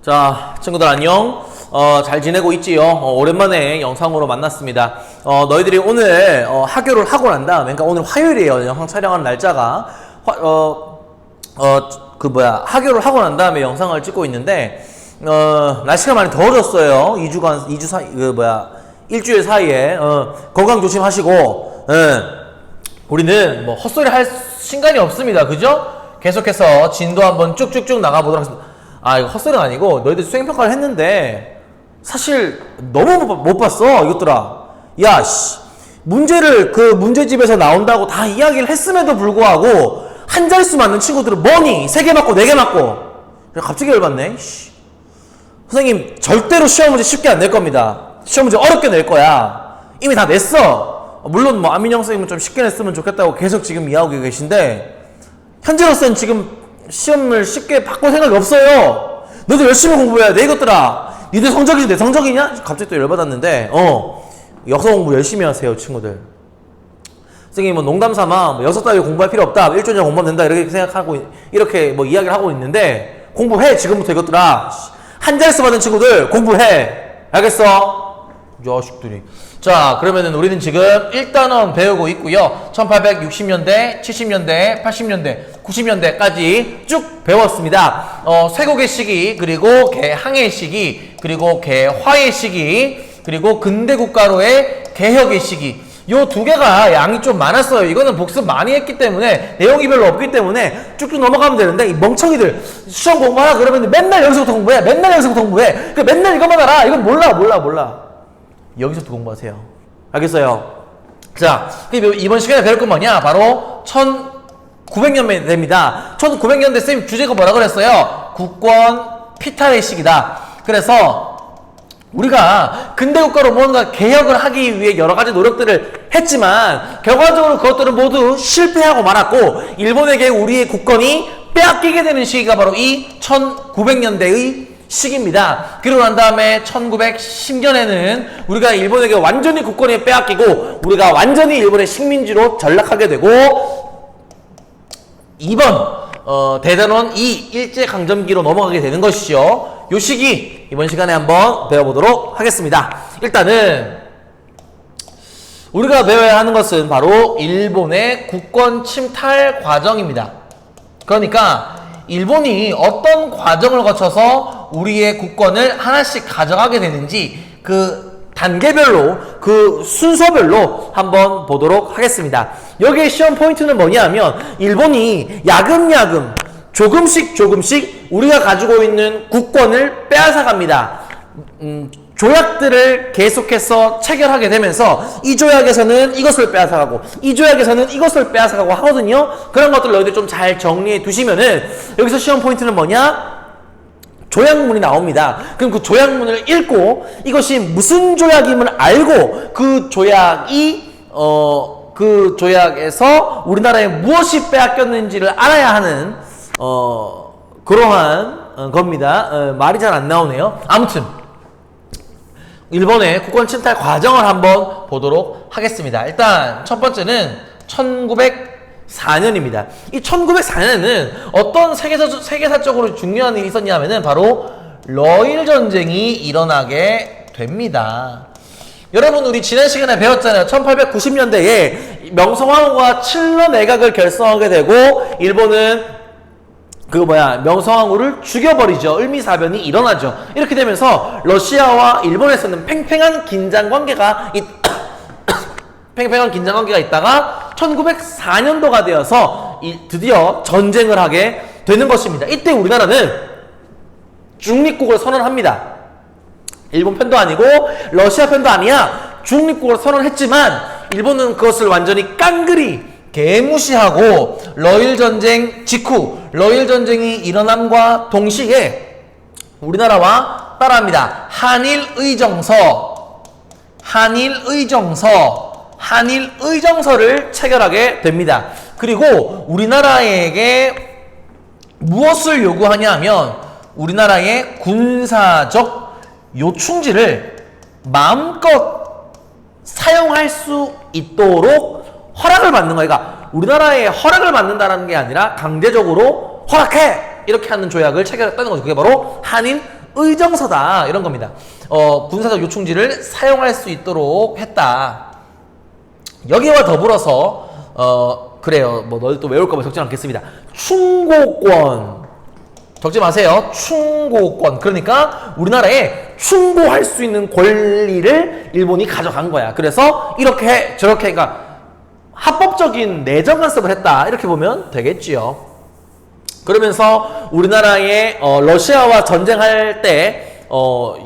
자, 친구들 안녕. 잘 지내고 있지요? 오랜만에 영상으로 만났습니다. 너희들이 오늘 하교를 하고 난 다음에, 그러니까 오늘 화요일이에요. 영상 촬영하는 날짜가. 하교를 하고 난 다음에 영상을 찍고 있는데, 날씨가 많이 더워졌어요. 일주일 사이에. 건강 조심하시고, 우리는 뭐 헛소리 할 시간이 없습니다. 그죠? 계속해서 진도 한번 쭉쭉쭉 나가보도록 하겠습니다. 이거 헛소리는 아니고, 너희들 수행평가를 했는데, 사실, 너무 못 봤어, 이것들아. 야, 씨. 문제를 그 문제집에서 나온다고 다 이야기를 했음에도 불구하고, 한 자릿수 맞는 친구들은 뭐니? 3개 맞고 4개 맞고. 갑자기 열받네, 씨. 선생님, 절대로 시험 문제 쉽게 안 낼 겁니다. 시험 문제 어렵게 낼 거야. 이미 다 냈어. 물론 뭐, 안민영 선생님은 좀 쉽게 냈으면 좋겠다고 계속 지금 이야기하고 계신데, 현재로서는 지금 시험을 쉽게 바꿀 생각이 없어요. 너도 열심히 공부해야 돼, 이것들아. 니들 성적이지 내 성적이냐? 갑자기 또 열받았는데, 역사 공부 열심히 하세요, 친구들. 선생님은 뭐 농담 삼아, 뭐 역사 따위 공부할 필요 없다, 1조 전 공부하면 된다, 이렇게 생각하고, 이렇게 뭐 이야기를 하고 있는데, 공부해, 지금부터 이것들아. 한 자릿수 받은 친구들, 공부해. 알겠어? 자식들이. 자, 그러면은 우리는 지금 1단원 배우고 있고요. 1860년대, 70년대, 80년대, 90년대까지 쭉 배웠습니다. 쇠국의 시기, 그리고 개항의 시기, 그리고 개화의 시기, 그리고 근대국가로의 개혁의 시기. 요 두 개가 양이 좀 많았어요. 이거는 복습 많이 했기 때문에, 내용이 별로 없기 때문에 쭉쭉 넘어가면 되는데, 이 멍청이들 시험 공부하라 그러면 맨날 여기서부터 공부해. 맨날 여기서부터 공부해. 맨날 이것만 알아. 이건 몰라. 여기서부터 공부하세요. 알겠어요? 자, 이번 시간에 배울 건 뭐냐? 바로 1900년대 됩니다. 1900년대 쌤 주제가 뭐라 그랬어요? 국권 피탈의 시기다. 그래서 우리가 근대국가로 뭔가 개혁을 하기 위해 여러 가지 노력들을 했지만 결과적으로 그것들은 모두 실패하고 말았고 일본에게 우리의 국권이 빼앗기게 되는 시기가 바로 이 1900년대의 시기입니다. 그러고 난 다음에 1910년에는 우리가 일본에게 완전히 국권이 빼앗기고 우리가 완전히 일본의 식민지로 전락하게 되고 이번 대단원 2 일제강점기로 넘어가게 되는 것이죠. 요 시기 이번 시간에 한번 배워보도록 하겠습니다. 일단은 우리가 배워야 하는 것은 바로 일본의 국권 침탈 과정입니다. 그러니까 일본이 어떤 과정을 거쳐서 우리의 국권을 하나씩 가져가게 되는지 그 단계별로 그 순서별로 한번 보도록 하겠습니다. 여기에 시험 포인트는 뭐냐 하면 일본이 야금야금 조금씩 우리가 가지고 있는 국권을 빼앗아 갑니다. 조약들을 계속해서 체결하게 되면서 이 조약에서는 이것을 빼앗아가고 이 조약에서는 이것을 빼앗아가고 하거든요. 그런 것들 너희들 좀 잘 정리해 두시면은 여기서 시험 포인트는 뭐냐? 조약문이 나옵니다. 그럼 그 조약문을 읽고 이것이 무슨 조약임을 알고 그 조약이 그 조약에서 우리나라에 무엇이 빼앗겼는지를 알아야 하는 그러한 겁니다. 말이 잘 안 나오네요. 아무튼 일본의 국권 침탈 과정을 한번 보도록 하겠습니다. 일단 첫 번째는 1904년입니다. 이 1904년에는 어떤 세계사적으로 중요한 일이 있었냐면은 바로 러일 전쟁이 일어나게 됩니다. 여러분 우리 지난 시간에 배웠잖아요. 1890년대에 명성황후가 칠러 내각을 결성하게 되고 일본은 명성황후를 죽여버리죠. 을미사변이 일어나죠. 이렇게 되면서 러시아와 일본에서는 팽팽한 긴장 관계가 있다가 1904년도가 되어서 드디어 전쟁을 하게 되는 것입니다. 이때 우리나라는 중립국을 선언합니다. 일본 편도 아니고 러시아 편도 아니야. 중립국을 선언했지만 일본은 그것을 완전히 깡그리 개무시하고 러일 전쟁 직후 러일 전쟁이 일어남과 동시에 우리나라와 따라합니다. 한일의정서를 체결하게 됩니다. 그리고 우리나라에게 무엇을 요구하냐 하면 우리나라의 군사적 요충지를 마음껏 사용할 수 있도록 허락을 받는 거예요. 그러니까 우리나라에 허락을 받는다는 게 아니라 강제적으로 허락해! 이렇게 하는 조약을 체결했다는 거죠. 그게 바로 한일 의정서다 이런 겁니다. 군사적 요충지를 사용할 수 있도록 했다. 여기와 더불어서 그래요. 뭐 너희 또 외울까 봐 적지 않겠습니다. 충고권 적지 마세요. 충고권. 그러니까 우리나라에 충고할 수 있는 권리를 일본이 가져간 거야. 그래서 이렇게 저렇게 그러니까 합법적인 내정 간섭을 했다. 이렇게 보면 되겠지요. 그러면서 우리나라의 러시아와 전쟁할 때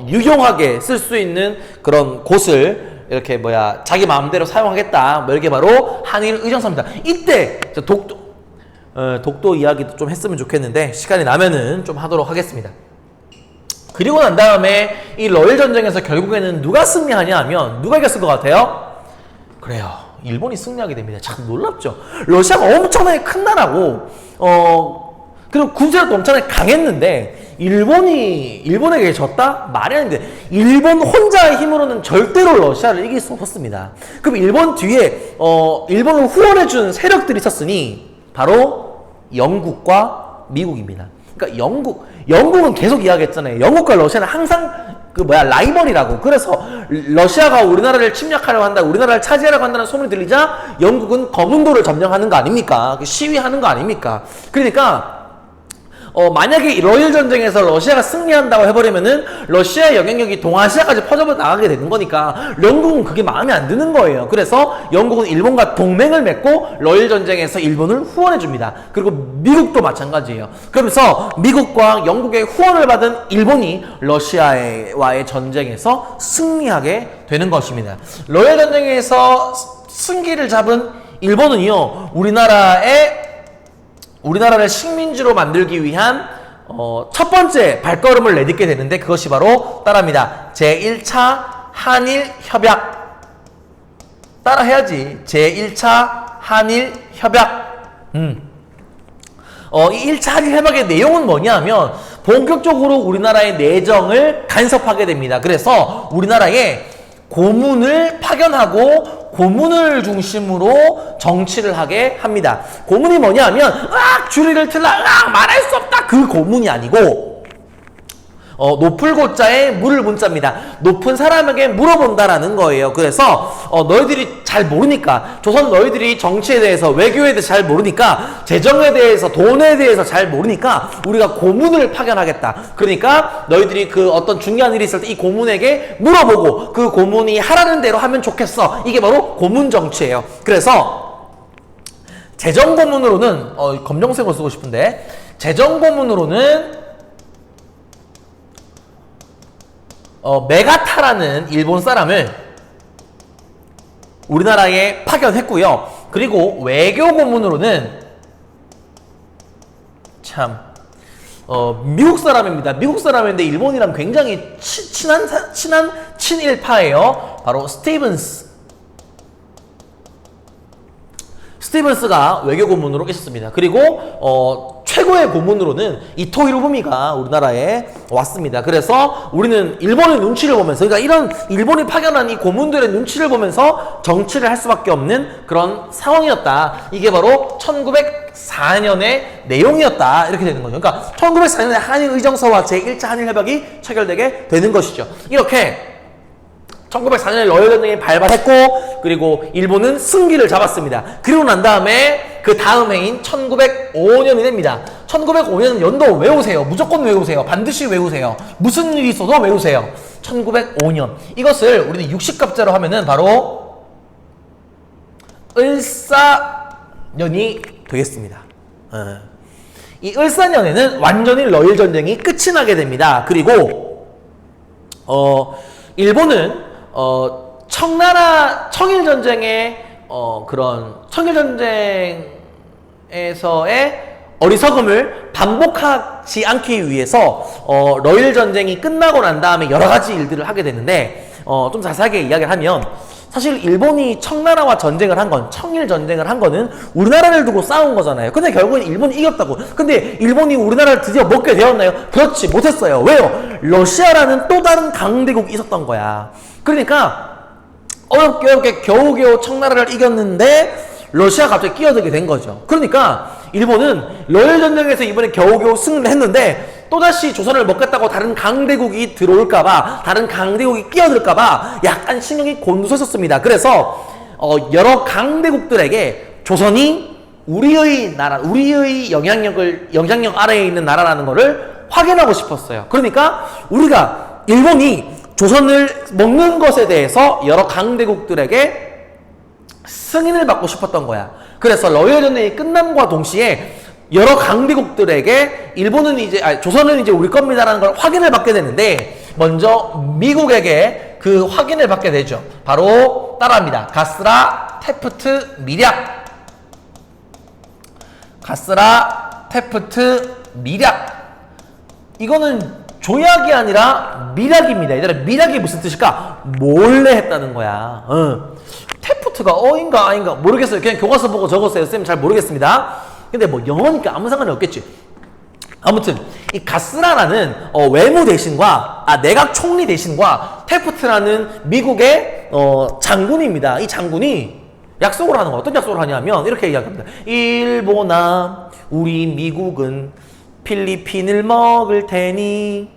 유용하게 쓸 수 있는 그런 곳을 이렇게 자기 마음대로 사용하겠다. 뭐 이게 바로 한일 의정서입니다. 이때 독도 이야기도 좀 했으면 좋겠는데 시간이 나면은 좀 하도록 하겠습니다. 그리고 난 다음에 이 러일 전쟁에서 결국에는 누가 승리하냐 하면 누가 이겼을 것 같아요? 그래요. 일본이 승리하게 됩니다. 참 놀랍죠. 러시아가 엄청나게 큰 나라고 그리고 군사력도 엄청나게 강했는데 일본에게 졌다? 말이 안 돼. 일본 혼자의 힘으로는 절대로 러시아를 이길 수 없었습니다. 그럼 일본 뒤에 일본을 후원해준 세력들이 있었으니 바로 영국과 미국입니다. 그러니까 영국은 계속 이야기했잖아요. 영국과 러시아는 항상 라이벌이라고. 그래서 러시아가 우리나라를 침략하려고 한다, 우리나라를 차지하려고 한다는 소문이 들리자 영국은 거문도를 점령하는 거 아닙니까? 시위하는 거 아닙니까? 그러니까 만약에 러일 전쟁에서 러시아가 승리한다고 해버리면은 러시아의 영향력이 동아시아까지 퍼져 나가게 되는 거니까 영국은 그게 마음에 안 드는 거예요. 그래서 영국은 일본과 동맹을 맺고 러일 전쟁에서 일본을 후원해 줍니다. 그리고 미국도 마찬가지예요. 그러면서 미국과 영국의 후원을 받은 일본이 러시아와의 전쟁에서 승리하게 되는 것입니다. 러일 전쟁에서 승기를 잡은 일본은요, 우리나라를 식민지로 만들기 위한 첫 번째 발걸음을 내딛게 되는데 그것이 바로 따라합니다. 제1차 한일협약. 따라해야지. 제1차 한일협약. 이 1차 한일협약의 내용은 뭐냐 하면 본격적으로 우리나라의 내정을 간섭하게 됩니다. 그래서 우리나라에 고문을 파견하고 고문을 중심으로 정치를 하게 합니다. 고문이 뭐냐 하면 주리를 틀라 말할 수 없다 그 고문이 아니고 높을 고자에 물을 문자입니다. 높은 사람에게 물어본다라는 거예요. 그래서 너희들이 잘 모르니까 조선 너희들이 정치에 대해서 외교에 대해서 잘 모르니까 재정에 대해서 돈에 대해서 잘 모르니까 우리가 고문을 파견하겠다. 그러니까 너희들이 그 어떤 중요한 일이 있을 때 이 고문에게 물어보고 그 고문이 하라는 대로 하면 좋겠어. 이게 바로 고문 정치예요. 그래서 재정 고문으로는 검정색을 쓰고 싶은데 재정 고문으로는 메가타라는 일본 사람을 우리나라에 파견했고요. 그리고 외교 고문으로는 미국 사람입니다. 미국 사람인데 일본이랑 굉장히 친한 친일파예요. 바로 스티븐스가 외교 고문으로 있었습니다. 그리고 최고의 고문으로는 이토 히로부미가 우리나라에 왔습니다. 그래서 우리는 일본의 눈치를 보면서, 그러니까 이런 일본이 파견한 이 고문들의 눈치를 보면서 정치를 할 수밖에 없는 그런 상황이었다. 이게 바로 1904년의 내용이었다. 이렇게 되는 거죠. 그러니까 1904년에 한일의정서와 제1차 한일협약이 체결되게 되는 것이죠. 이렇게 1904년에 러일 전쟁이 발발했고, 그리고 일본은 승기를 잡았습니다. 그리고 난 다음에 그 다음 해인 1905년이 됩니다. 1905년 연도 외우세요. 무조건 외우세요. 반드시 외우세요. 무슨 일이 있어도 외우세요. 1905년. 이것을 우리는 60갑자로 하면은 바로 을사년이 되겠습니다. 이 을사년에는 완전히 러일 전쟁이 끝이 나게 됩니다. 그리고 일본은 청일전쟁의 그런 청일전쟁에서의 어리석음을 반복하지 않기 위해서 러일 전쟁이 끝나고 난 다음에 여러 가지 일들을 하게 되는데 좀 자세하게 이야기를 하면, 사실 일본이 청나라와 전쟁을 한 건, 청일 전쟁을 한 거는 우리나라를 두고 싸운 거잖아요. 근데 결국엔 일본이 이겼다고. 근데 일본이 우리나라를 드디어 먹게 되었나요? 그렇지 못했어요. 왜요? 러시아라는 또 다른 강대국이 있었던 거야. 그러니까 어렵게 겨우겨우 청나라를 이겼는데 러시아가 갑자기 끼어들게 된 거죠. 그러니까 일본은 러일 전쟁에서 이번에 겨우겨우 승리를 했는데 또다시 조선을 먹겠다고 다른 강대국이 들어올까봐, 다른 강대국이 끼어들까봐 약간 신경이 곤두섰었습니다. 그래서 여러 강대국들에게 조선이 우리의 나라, 우리의 영향력 아래에 있는 나라라는 것을 확인하고 싶었어요. 그러니까 우리가 일본이 조선을 먹는 것에 대해서 여러 강대국들에게 승인을 받고 싶었던 거야. 그래서 러일 전쟁이 끝남과 동시에 여러 강대국들에게 조선은 이제 우리 겁니다라는 걸 확인을 받게 되는데, 먼저 미국에게 그 확인을 받게 되죠. 바로 따라합니다. 가스라 테프트 밀약. 가스라 테프트 밀약. 이거는 조약이 아니라 밀약입니다. 얘들아, 밀약이 무슨 뜻일까? 몰래 했다는 거야. 테프트가 어인가 아인가 모르겠어요. 그냥 교과서 보고 적었어요. 쌤 잘 모르겠습니다. 근데 뭐 영어니까 아무 상관이 없겠지. 아무튼 이 가스라라는 외무 대신과 내각 총리 대신과 테프트라는 미국의 장군입니다. 이 장군이 약속을 하는 거. 어떤 약속을 하냐면 이렇게 이야기합니다. 일본아, 우리 미국은 필리핀을 먹을 테니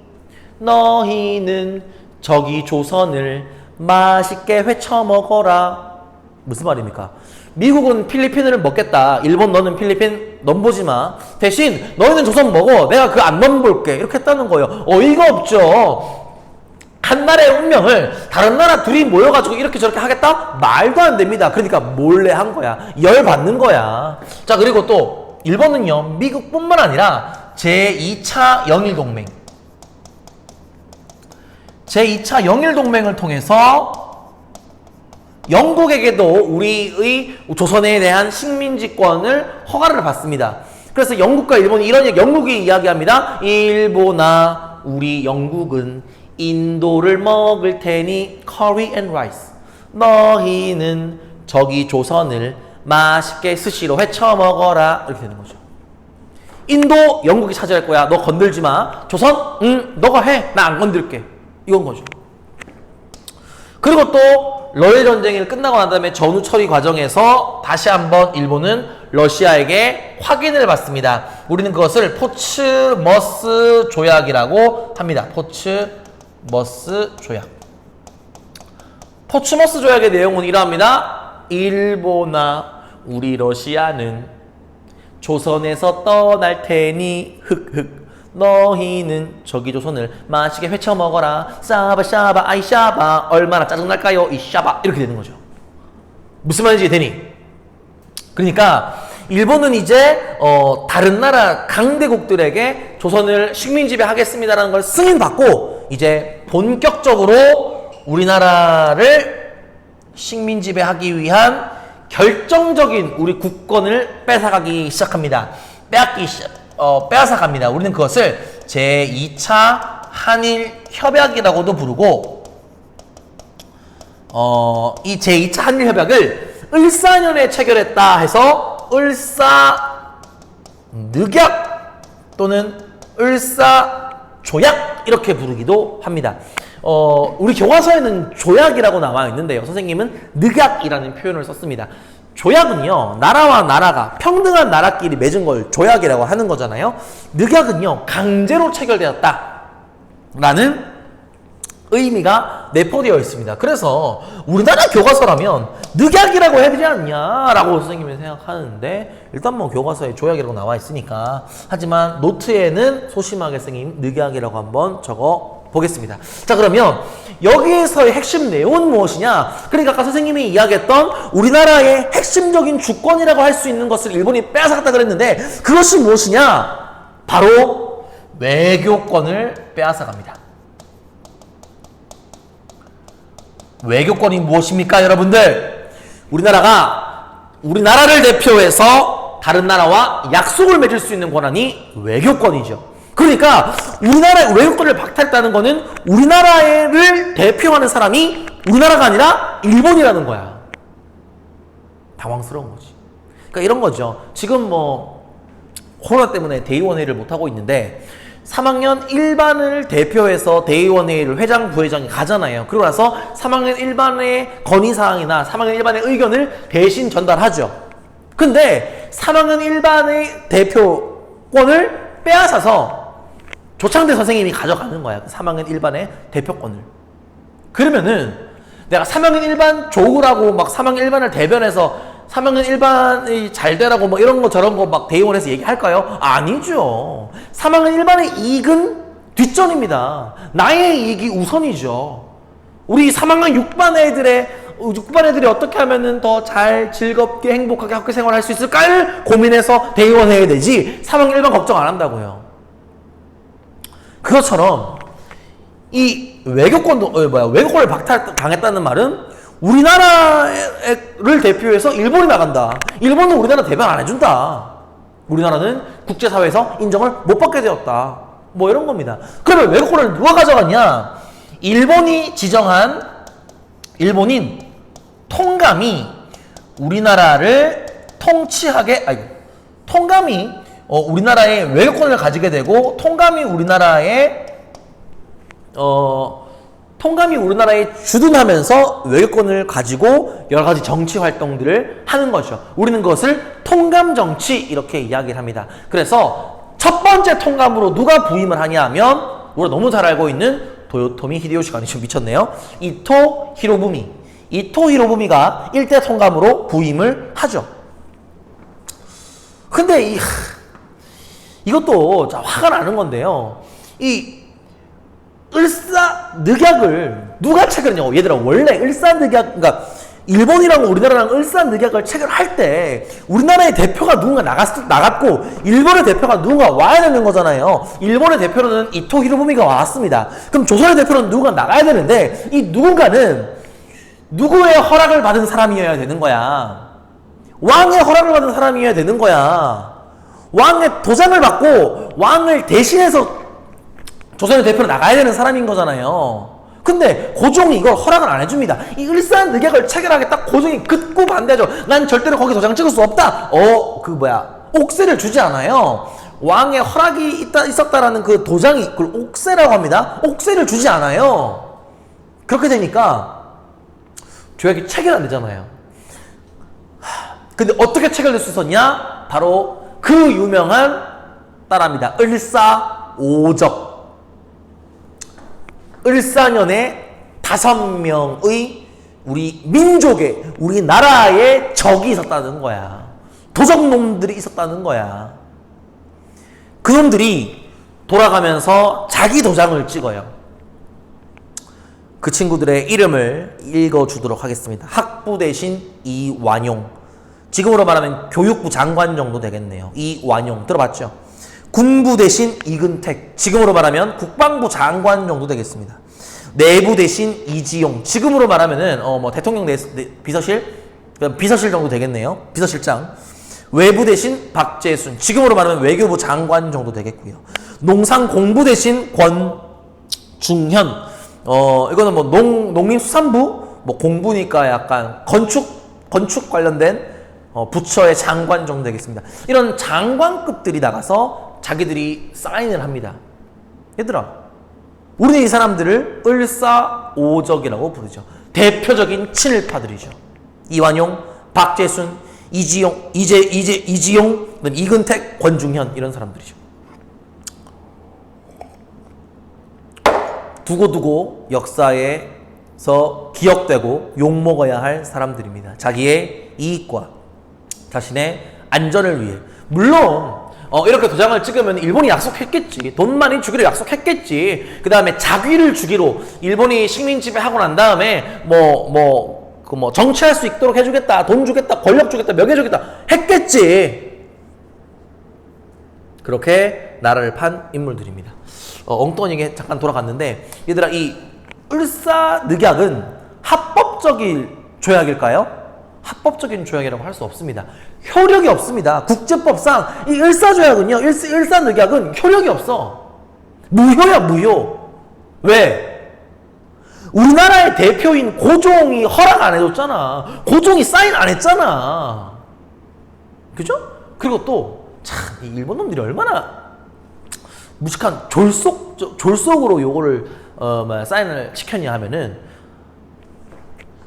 너희는 저기 조선을 맛있게 회쳐 먹어라. 무슨 말입니까? 미국은 필리핀을 먹겠다. 일본 너는 필리핀 넘보지 마. 대신 너희는 조선 먹어. 내가 그 안 넘볼게. 이렇게 했다는 거예요. 어이가 없죠. 한 나라의 운명을 다른 나라 둘이 모여가지고 이렇게 저렇게 하겠다? 말도 안 됩니다. 그러니까 몰래 한 거야. 열 받는 거야. 자, 그리고 또 일본은요, 미국뿐만 아니라 제2차 영일동맹, 제2차 영일동맹을 통해서 영국에게도 우리의 조선에 대한 식민지권을 허가를 받습니다. 그래서 영국과 일본이 영국이 이야기합니다. 일본아, 우리 영국은 인도를 먹을 테니 curry and rice. 너희는 저기 조선을 맛있게 스시로 회쳐 먹어라. 이렇게 되는 거죠. 인도 영국이 차지할 거야. 너 건들지 마. 조선? 너가 해. 나 안 건들게. 이건 거죠. 그리고 또 러일 전쟁이 끝나고 난 다음에 전후 처리 과정에서 다시 한번 일본은 러시아에게 확인을 받습니다. 우리는 그것을 포츠머스 조약이라고 합니다. 포츠머스 조약. 포츠머스 조약의 내용은 이러합니다. 일본아, 우리 러시아는 조선에서 떠날 테니 너희는 저기 조선을 맛있게 회쳐 먹어라. 싸바 샤바 아이 샤바. 얼마나 짜증날까요 이 샤바. 이렇게 되는 거죠. 무슨 말인지 되니? 그러니까 일본은 이제 다른 나라 강대국들에게 조선을 식민지배 하겠습니다라는 걸 승인받고 이제 본격적으로 우리나라를 식민지배하기 위한 결정적인 우리 국권을 뺏어가기 시작합니다. 빼앗아갑니다. 우리는 그것을 제2차 한일 협약이라고도 부르고, 이 제2차 한일 협약을 을사년에 체결했다 해서 을사늑약 또는 을사조약 이렇게 부르기도 합니다. 우리 교과서에는 조약이라고 나와 있는데요. 선생님은 늑약이라는 표현을 썼습니다. 조약은요, 나라와 나라가 평등한 나라끼리 맺은 걸 조약이라고 하는 거잖아요. 늑약은요, 강제로 체결되었다 라는 의미가 내포되어 있습니다. 그래서 우리나라 교과서라면 늑약이라고 해야 되지 않냐 라고 선생님이 생각하는데, 일단 뭐 교과서에 조약이라고 나와 있으니까. 하지만 노트에는 소심하게 선생님 늑약이라고 한번 적어 보겠습니다. 자, 그러면 여기에서의 핵심 내용은 무엇이냐? 그러니까 아까 선생님이 이야기했던 우리나라의 핵심적인 주권이라고 할 수 있는 것을 일본이 빼앗아갔다 그랬는데, 그것이 무엇이냐? 바로 외교권을 빼앗아갑니다. 외교권이 무엇입니까, 여러분들? 우리나라를 대표해서 다른 나라와 약속을 맺을 수 있는 권한이 외교권이죠. 그러니까 우리나라의 외교권을 박탈했다는 거는 우리나라를 대표하는 사람이 우리나라가 아니라 일본이라는 거야. 당황스러운 거지. 그러니까 이런 거죠. 지금 뭐 코로나 때문에 대의원 회의를 못 하고 있는데 3학년 1반을 대표해서 대의원 회의를 회장, 부회장이 가잖아요. 그러고 나서 3학년 1반의 건의사항이나 3학년 1반의 의견을 대신 전달하죠. 근데 3학년 1반의 대표권을 빼앗아서 조창대 선생님이 가져가는 거야. 3학년 1반의 대표권을. 그러면은 내가 3학년 1반 조우라고 막 3학년 1반을 대변해서 3학년 1반이 잘 되라고 뭐 이런 거 저런 거 막 대응을 해서 얘기할까요? 아니죠. 3학년 1반의 이익은 뒷전입니다. 나의 이익이 우선이죠. 우리 3학년 6반 애들이 어떻게 하면은 더 잘 즐겁게 행복하게 학교 생활할 수 있을까를 고민해서 대의원해야 되지 3학년 1반 걱정 안 한다고요. 그것처럼 이 외교권을 박탈당했다는 말은 우리나라를 대표해서 일본이 나간다. 일본은 우리나라 대변 안 해준다. 우리나라는 국제사회에서 인정을 못 받게 되었다. 뭐 이런 겁니다. 그러면 외교권을 누가 가져갔냐? 일본이 지정한 일본인 통감이 우리나라를 통감이 우리나라의 외교권을 가지게 되고 통감이 우리나라에 주둔하면서 외교권을 가지고 여러 가지 정치 활동들을 하는 거죠. 우리는 그것을 통감 정치 이렇게 이야기를 합니다. 그래서 첫 번째 통감으로 누가 부임을 하냐 하면 우리가 너무 잘 알고 있는 도요토미 히데요시가 아니죠. 미쳤네요. 이토 히로부미가 1대 통감으로 부임을 하죠. 근데 이것도 화가 나는 건데요. 이 을사늑약을 누가 체결했냐고. 얘들아, 원래 을사늑약, 그러니까 일본이랑 우리나라랑 을사늑약을 체결할 때 우리나라의 대표가 누군가 나갔고 일본의 대표가 누군가 와야 되는 거잖아요. 일본의 대표로는 이토 히로부미가 왔습니다. 그럼 조선의 대표로는 누군가 나가야 되는데 이 누군가는 누구의 허락을 받은 사람이어야 되는 거야. 왕의 허락을 받은 사람이어야 되는 거야. 왕의 도장을 받고 왕을 대신해서 조선의 대표로 나가야 되는 사람인 거잖아요. 근데 고종이 이걸 허락을 안 해줍니다. 이 을사늑약을 체결하겠다. 고종이 극구 반대하죠. 난 절대로 거기 도장 찍을 수 없다. 옥세를 주지 않아요. 왕의 허락이 있었다라는 그 도장이 그걸 옥세라고 합니다. 옥세를 주지 않아요. 그렇게 되니까 조약이 체결 안 되잖아요. 근데 어떻게 체결될 수 있었냐? 바로 그 유명한 따라합니다. 을사오적. 을사년에 5명의 우리 민족의, 우리나라의 적이 있었다는 거야. 도적놈들이 있었다는 거야. 그놈들이 돌아가면서 자기 도장을 찍어요. 그 친구들의 이름을 읽어주도록 하겠습니다. 학부 대신 이완용. 지금으로 말하면 교육부 장관 정도 되겠네요. 이완용 들어봤죠? 군부 대신 이근택. 지금으로 말하면 국방부 장관 정도 되겠습니다. 내부 대신 이지용. 지금으로 말하면은 대통령 비서실 정도 되겠네요. 비서실장. 외부 대신 박재순. 지금으로 말하면 외교부 장관 정도 되겠고요. 농상공부 대신 권중현. 이거는 농림수산부 공부니까 약간 건축 관련된 부처의 장관 정도 되겠습니다. 이런 장관급들이 나가서 자기들이 사인을 합니다. 얘들아, 우리는 이 사람들을 을사오적이라고 부르죠. 대표적인 친일파들이죠. 이완용, 박재순, 이지용, 이근택, 권중현 이런 사람들이죠. 두고두고 역사에서 기억되고 욕먹어야 할 사람들입니다. 자기의 이익과 자신의 안전을 위해. 물론 이렇게 도장을 찍으면 일본이 약속했겠지. 돈 많이 주기로 약속했겠지. 그 다음에 자귀를 주기로 일본이 식민 지배하고 난 다음에 정치할 수 있도록 해주겠다. 돈 주겠다. 권력 주겠다. 명예 주겠다. 했겠지. 그렇게 나라를 판 인물들입니다. 엉뚱하게 잠깐 돌아갔는데 얘들아, 이 을사늑약은 합법적인 조약일까요? 합법적인 조약이라고 할 수 없습니다. 효력이 없습니다. 국제법상 이 을사조약은요, 을사늑약은 효력이 없어. 무효야, 무효. 왜? 우리나라의 대표인 고종이 허락 안 해줬잖아. 고종이 사인 안 했잖아. 그죠? 그리고 또 참 이 일본 놈들이 얼마나 무식한 졸속으로 요거를 사인을 시켰냐 하면은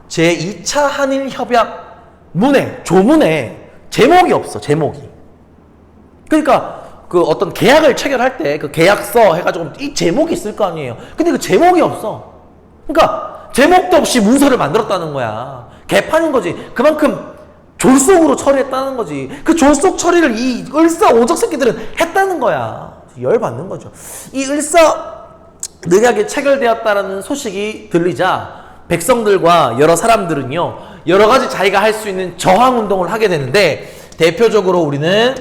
제2차 한일협약 조문에 제목이 없어. 제목이. 그러니까 그 어떤 계약을 체결할 때 그 계약서 해가지고 이 제목이 있을 거 아니에요. 근데 그 제목이 없어. 그러니까 제목도 없이 문서를 만들었다는 거야. 개판인 거지. 그만큼 졸속으로 처리했다는 거지. 그 졸속 처리를 이 을사오적 새끼들은 했다는 거야. 열받는 거죠. 이 을사늑약이 체결되었다라는 소식이 들리자 백성들과 여러 사람들은요, 여러 가지 자기가 할 수 있는 저항 운동을 하게 되는데, 대표적으로 우리는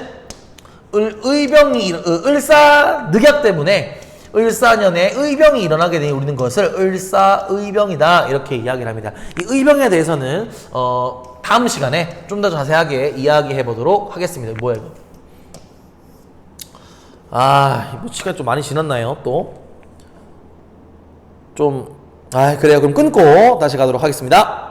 을사늑약 때문에 을사년에 의병이 일어나게 되니 우리는 그것을 을사의병이다 이렇게 이야기를 합니다. 이 의병에 대해서는 다음 시간에 좀 더 자세하게 이야기해 보도록 하겠습니다. 뭐야 이거? 이거 시간 좀 많이 지났나요? 또 좀 그래요. 그럼 끊고 다시 가도록 하겠습니다.